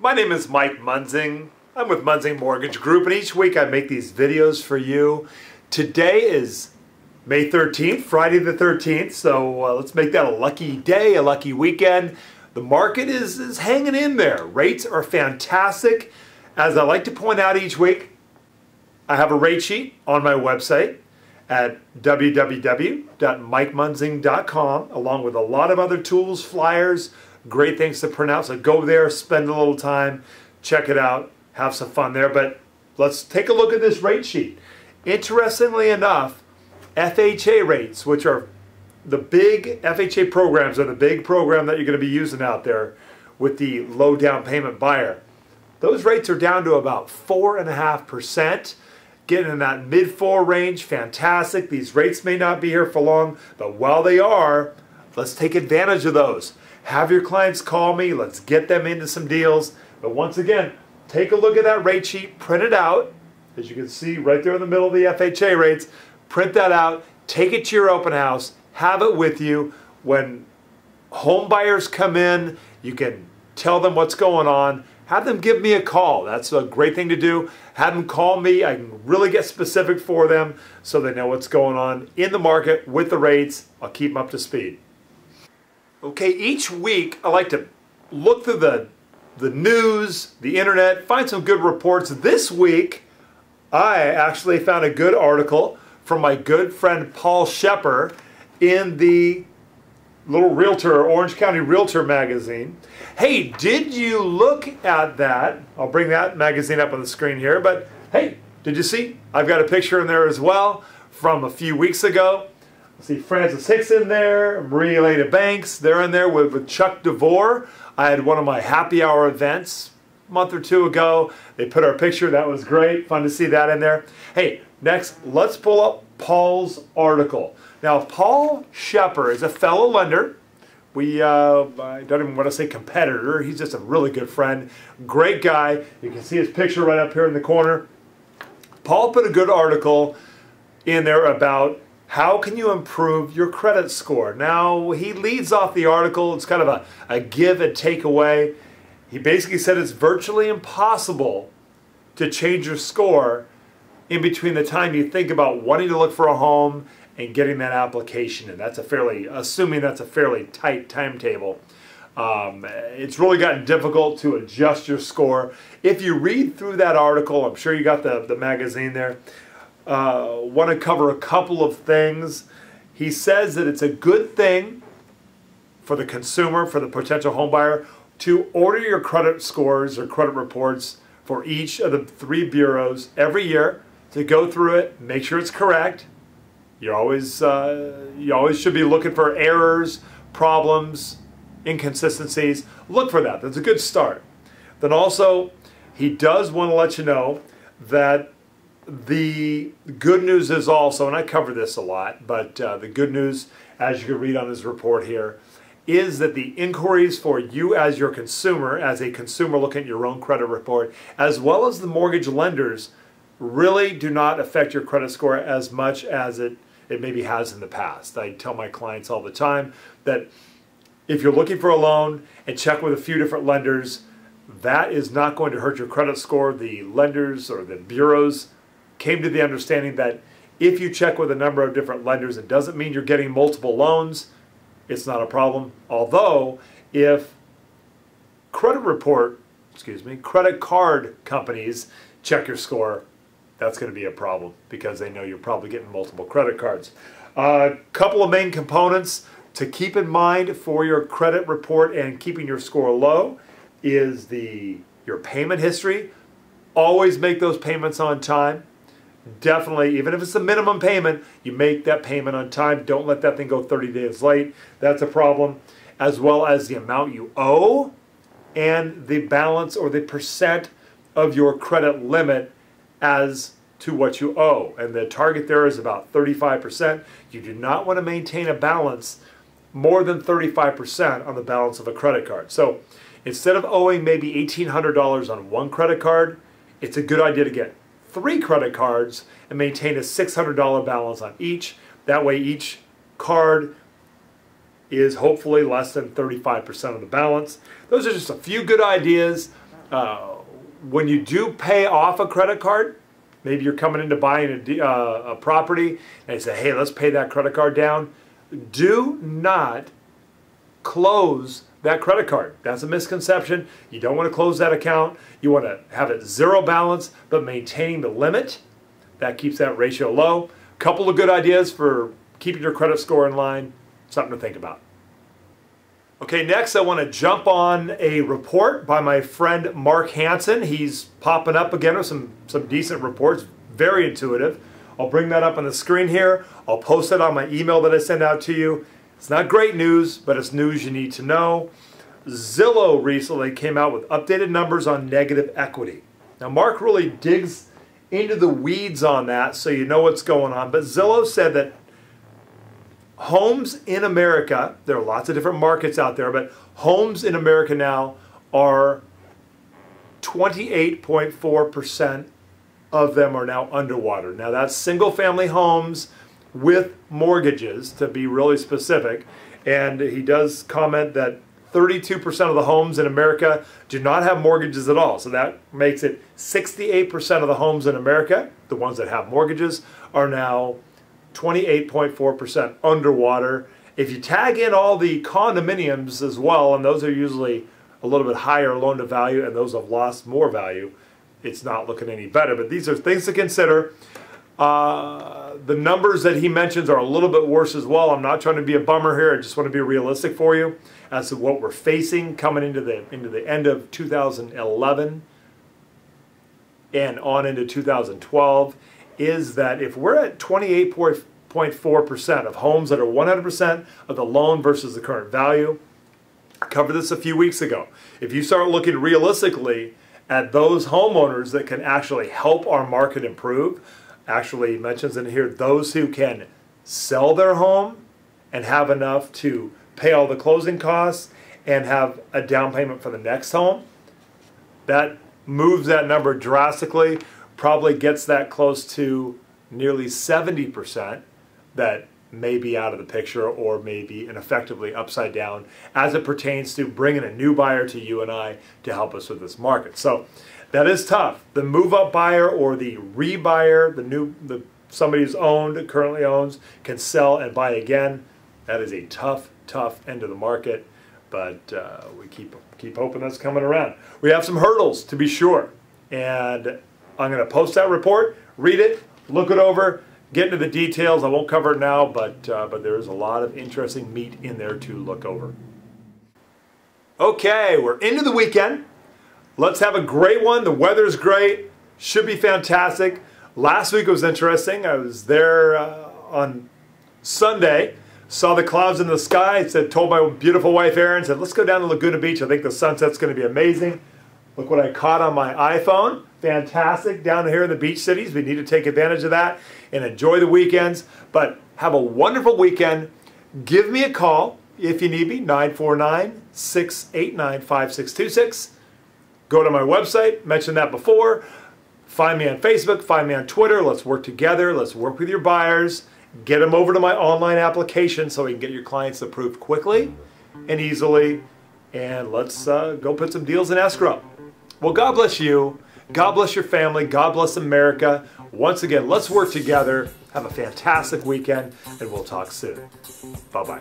My name is Mike Munzing. I'm with Munzing Mortgage Group, and each week I make these videos for you. Today is May 13th, Friday the 13th, so let's make that a lucky day, a lucky weekend. The market is hanging in there. Rates are fantastic. As I like to point out each week, I have a rate sheet on my website at www.mikemunzing.com, along with a lot of other tools, flyers, great things to print out. So go there, spend a little time, check it out, have some fun there. But let's take a look at this rate sheet. Interestingly enough, FHA rates, which are the big FHA programs, are the big program that you're going to be using out there with the low down payment buyer. Those rates are down to about 4.5%. Getting in that mid-4 range, fantastic. These rates may not be here for long, but while they are, let's take advantage of those. Have your clients call me. Let's get them into some deals. But once again, take a look at that rate sheet, print it out. As you can see right there in the middle of the FHA rates, print that out, take it to your open house, have it with you. When home buyers come in, you can tell them what's going on. Have them give me a call. That's a great thing to do. Have them call me. I can really get specific for them so they know what's going on in the market with the rates. I'll keep them up to speed. Okay, each week I like to look through the news, the internet, find some good reports. This week I actually found a good article from my good friend Paul Shepper in the little Realtor, Orange County Realtor magazine. Hey, did you look at that? I'll bring that magazine up on the screen here, but hey, did you see? I've got a picture in there as well from a few weeks ago. I see Francis Hicks in there, Marie Elena Banks, they're in there with Chuck DeVore. I had one of my happy hour events a month or two ago. They put our picture, that was great, fun to see that in there. Hey, next, let's pull up Paul's article. Now, Paul Shepper is a fellow lender. I don't even want to say competitor. He's just a really good friend. Great guy. You can see his picture right up here in the corner. Paul put a good article in there about how can you improve your credit score. Now, he leads off the article. It's kind of a give and take away. He basically said it's virtually impossible to change your score in between the time you think about wanting to look for a home and getting that application in. That's assuming that's a fairly tight timetable. It's really gotten difficult to adjust your score. If you read through that article, I'm sure you got the magazine there, want to cover a couple of things. He says that it's a good thing for the consumer, for the potential home buyer, to order your credit scores or credit reports for each of the 3 bureaus every year, to go through it, make sure it's correct. You always should be looking for errors, problems, inconsistencies. Look for that. That's a good start. Then also, he does want to let you know that the good news is also, and I cover this a lot, but the good news, as you can read on his report here, is that the inquiries for you as your consumer, as a consumer looking at your own credit report, as well as the mortgage lenders, really do not affect your credit score as much as it maybe has in the past. I tell my clients all the time that if you're looking for a loan and check with a few different lenders, that is not going to hurt your credit score. The lenders or the bureaus came to the understanding that if you check with a number of different lenders, it doesn't mean you're getting multiple loans. It's not a problem. Although if credit card companies check your score, that's going to be a problem because they know you're probably getting multiple credit cards. A couple of main components to keep in mind for your credit report and keeping your score low is your payment history. Always make those payments on time. Definitely, even if it's a minimum payment, you make that payment on time. Don't let that thing go 30 days late. That's a problem. As well as the amount you owe and the balance or the percent of your credit limit as to what you owe. And the target there is about 35%. You do not want to maintain a balance more than 35% on the balance of a credit card. So instead of owing maybe $1,800 on one credit card, it's a good idea to get 3 credit cards and maintain a $600 balance on each. That way each card is hopefully less than 35% of the balance. Those are just a few good ideas when you do pay off a credit card, maybe you're coming in to buying a property and you say, hey, let's pay that credit card down. Do not close that credit card. That's a misconception. You don't want to close that account. You want to have it zero balance, but maintaining the limit. That keeps that ratio low. Couple of good ideas for keeping your credit score in line. Something to think about. Okay, next I want to jump on a report by my friend Mark Hansen. He's popping up again with some decent reports, very intuitive. I'll bring that up on the screen here. I'll post it on my email that I send out to you. It's not great news, but it's news you need to know. Zillow recently came out with updated numbers on negative equity. Now Mark really digs into the weeds on that so you know what's going on, but Zillow said that homes in America, there are lots of different markets out there, but homes in America now are 28.4% of them are now underwater. Now that's single family homes with mortgages, to be really specific. And he does comment that 32% of the homes in America do not have mortgages at all. So that makes it 68% of the homes in America, the ones that have mortgages, are now 28.4% underwater. If you tag in all the condominiums as well, and those are usually a little bit higher loan to value, and those have lost more value, it's not looking any better. But these are things to consider. The numbers that he mentions are a little bit worse as well. I'm not trying to be a bummer here. I just want to be realistic for you as to what we're facing coming into the end of 2011 and on into 2012. Is that if we're at 28.4% of homes that are 100% of the loan versus the current value, I covered this a few weeks ago. If you start looking realistically at those homeowners that can actually help our market improve, actually mentions in here those who can sell their home and have enough to pay all the closing costs and have a down payment for the next home, that moves that number drastically. Probably gets that close to nearly 70% that may be out of the picture or may be effectively upside down as it pertains to bringing a new buyer to you and I to help us with this market. So that is tough. The move-up buyer or the rebuyer, somebody who's owned, currently owns, can sell and buy again. That is a tough end of the market, but we keep hoping that's coming around. We have some hurdles to be sure, and I'm going to post that report, read it, look it over, get into the details. I won't cover it now, but there's a lot of interesting meat in there to look over. Okay, we're into the weekend. Let's have a great one. The weather's great. Should be fantastic. Last week was interesting. I was there on Sunday, saw the clouds in the sky, told my beautiful wife Erin, said, let's go down to Laguna Beach. I think the sunset's going to be amazing. Look what I caught on my iPhone. Fantastic down here in the beach cities. We need to take advantage of that and enjoy the weekends. But have a wonderful weekend. Give me a call if you need me, 949-689-5626. Go to my website, mentioned that before. Find me on Facebook, find me on Twitter. Let's work together. Let's work with your buyers. Get them over to my online application so we can get your clients approved quickly and easily. And let's go put some deals in escrow. Well, God bless you. God bless your family. God bless America. Once again, let's work together. Have a fantastic weekend, and we'll talk soon. Bye-bye.